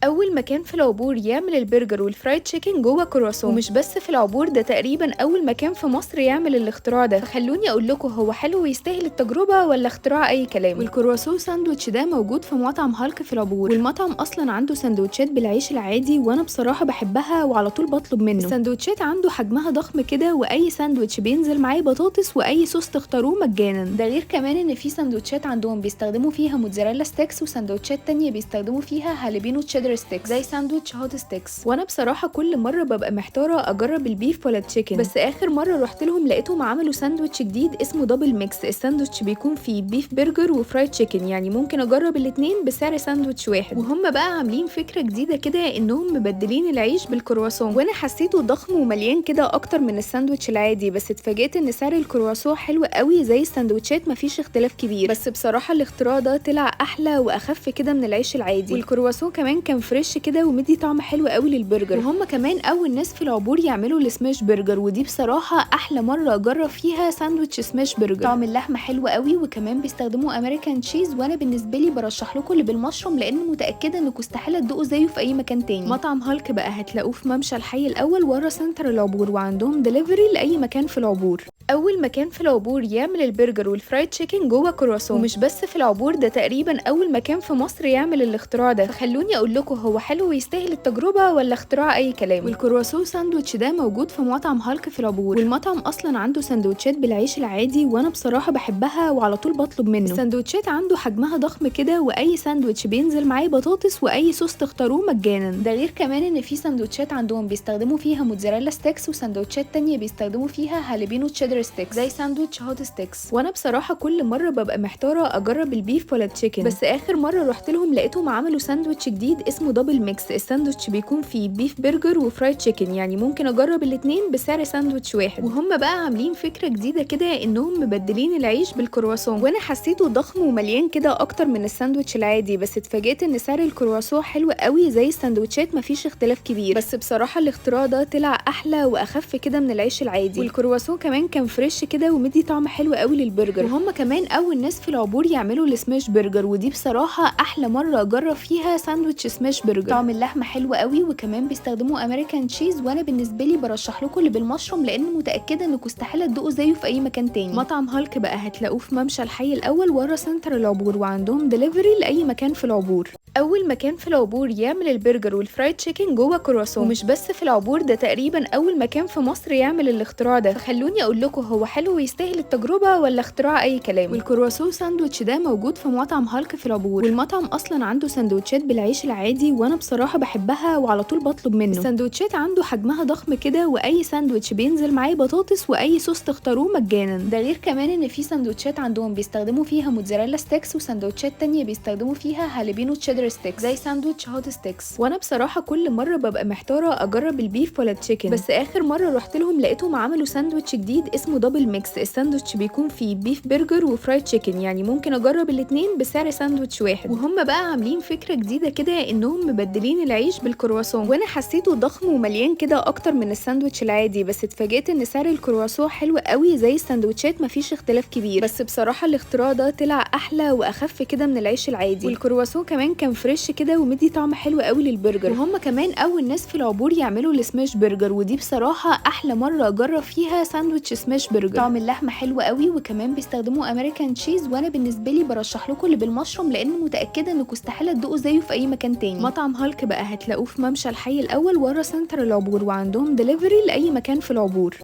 أول مكان في العبور يعمل البرجر والفرايد تشيكن جوه كرواسون، ومش بس في العبور، ده تقريبا أول مكان في مصر يعمل الاختراع ده. فخلوني أقول لكم، هو حلو ويستاهل التجربة ولا اختراع أي كلام؟ والكرواسون ساندوتش ده موجود في مطعم هالك في العبور، والمطعم أصلا عنده سندوتشات بالعيش العادي وأنا بصراحة بحبها وعلى طول بطلب منه. السندوتشات عنده حجمها ضخم كده، وأي ساندوتش بينزل معاه بطاطس وأي صوص تختاروه مجانا. ده غير كمان إن في سندوتشات عندهم بيستخدموا فيها موتزاريلا ستيكس، وسندوتشات تانية بيستخدموا فيها هالبينو تشيدر ستيكس زي ساندوتش هوت ستيكس. وانا بصراحه كل مره ببقى محتاره اجرب البيف ولا التشيكن، بس اخر مره رحت لهم لقيتهم عملوا ساندوتش جديد اسمه دبل ميكس. الساندوتش بيكون فيه بيف برجر وفرايد تشيكن، يعني ممكن اجرب الاتنين بسعر ساندوتش واحد. وهم بقى عاملين فكره جديده كده، انهم مبدلين العيش بالكرواسون، وانا حسيته ضخم ومليان كده اكتر من الساندوتش العادي، بس اتفاجئت ان سعر الكرواسون حلو قوي زي الساندوتشات، مفيش اختلاف كبير. بس بصراحه الاختراع ده طلع احلى واخف كده من العيش العادي، والكرواسون كمان كان فريش كده ومدي طعم حلو قوي للبرجر. وهم كمان اول ناس في العبور يعملوا السماش برجر، ودي بصراحه احلى مره اجرب فيها ساندوتش سماش برجر. طعم اللحمه حلو قوي، وكمان بيستخدموا امريكان تشيز، وانا بالنسبه لي برشح لكم اللي بالمشروم، لان متاكده انكم استحاله تدوقوا زيه في اي مكان تاني. مطعم هالك بقى هتلاقوه في ممشى الحي الاول ورا سنتر العبور، وعندهم دليفري لاي مكان في العبور. اول مكان في العبور يعمل البرجر والفرايد تشيكن جوه كرواسون، ومش بس في العبور، ده تقريبا اول مكان في مصر يعمل الاختراع ده. فخلوني اقول لكم، هو حلو ويستاهل التجربه ولا اختراع اي كلام؟ والكرواسون ساندوتش ده موجود في مطعم هالك في العبور، والمطعم اصلا عنده سندوتشات بالعيش العادي وانا بصراحه بحبها وعلى طول بطلب منه. السندوتشات عنده حجمها ضخم كده، واي ساندوتش بينزل معاه بطاطس واي صوص تختاروه مجانا. ده غير كمان ان في سندوتشات عندهم بيستخدموا فيها موتزاريلا ستيكس، وسندوتشات تانية بيستخدموا فيها هالبينو تشيدر ستيكس زي ساندوتش هوت ستيكس. وانا بصراحه كل مره ببقى محتاره اجرب البيف ولا التشيكن، بس اخر مره رحت لهم لقيتهم عملوا ساندوتش جديد اسمه دبل ميكس. الساندوتش بيكون فيه بيف برجر وفرايد تشيكن، يعني ممكن اجرب الاتنين بسعر ساندوتش واحد. وهم بقى عاملين فكره جديده كده، انهم مبدلين العيش بالكرواسون، وانا حسيته ضخم ومليان كده اكتر من الساندوتش العادي، بس اتفاجئت ان سعر الكرواسون حلو قوي زي الساندوتشات، مفيش اختلاف كبير. بس بصراحه الاختراع ده طلع احلى واخف كده من العيش العادي، والكرواسون كمان كان فريش كده ومدي طعم حلو قوي للبرجر. وهم كمان اول ناس في العبور يعملوا السماش برجر، ودي بصراحه احلى مره اجرب فيها ساندوتش سماش برجر. طعم اللحمه حلو قوي، وكمان بيستخدموا امريكان تشيز، وانا بالنسبه لي برشح لكم اللي بالمشروم، لان متاكده انكم استحاله تدوقوا زيه في اي مكان تاني. مطعم هالك بقى هتلاقوه في ممشى الحي الاول ورا سنتر العبور، وعندهم دليفري لاي مكان في العبور. اول مكان في العبور يعمل البرجر والفرايد تشيكن جوه كرواسون، ومش بس في العبور، ده تقريبا اول مكان في مصر يعمل الاختراع ده. فخلوني اقول لكم، هو حلو ويستاهل التجربه ولا اختراع اي كلام؟ والكرواسون ساندوتش ده موجود في مطعم هالك في العبور، والمطعم اصلا عنده سندوتشات بالعيش العادي وانا بصراحه بحبها وعلى طول بطلب منه. السندوتشات عنده حجمها ضخم كده، واي ساندوتش بينزل معاه بطاطس واي صوص تختاروه مجانا. ده غير كمان ان في سندوتشات عندهم بيستخدموا فيها موتزاريلا ستيكس، وسندوتشات تانية بيستخدموا فيها هالبينو تشيدر ستيكس زي ساندوتش هوت ستيكس. وانا بصراحه كل مره ببقى محتاره اجرب البيف ولا التشيكن، بس اخر مره رحت لهم لقيتهم عملوا ساندوتش جديد اسمه دبل ميكس. الساندوتش بيكون فيه بيف برجر وفرايد تشيكن، يعني ممكن اجرب الاتنين بسعر ساندوتش واحد. وهم بقى عاملين فكره جديده كده، انهم مبدلين العيش بالكرواسون، وانا حسيته ضخم ومليان كده اكتر من الساندوتش العادي، بس اتفاجئت ان سعر الكرواسون حلو قوي زي الساندوتشات، مفيش اختلاف كبير. بس بصراحه الاختراع ده طلع احلى واخف كده من العيش العادي، والكرواسون كمان كان فريش كده ومدي طعم حلو قوي للبرجر. وهم كمان اول ناس في العبور يعملوا السماش برجر، ودي بصراحه احلى مره اجرب فيها ساندوتش سماش برجر. طعم اللحمه حلو قوي، وكمان بيستخدموا امريكان تشيز، وانا بالنسبه لي برشح لكم اللي بالمشروم، لان متاكده انكم استحاله تدوقوا زيه في اي مكان تاني. مطعم هالك بقى هتلاقوه في ممشى الحي الاول ورا سنتر العبور، وعندهم دليفري لاي مكان في العبور.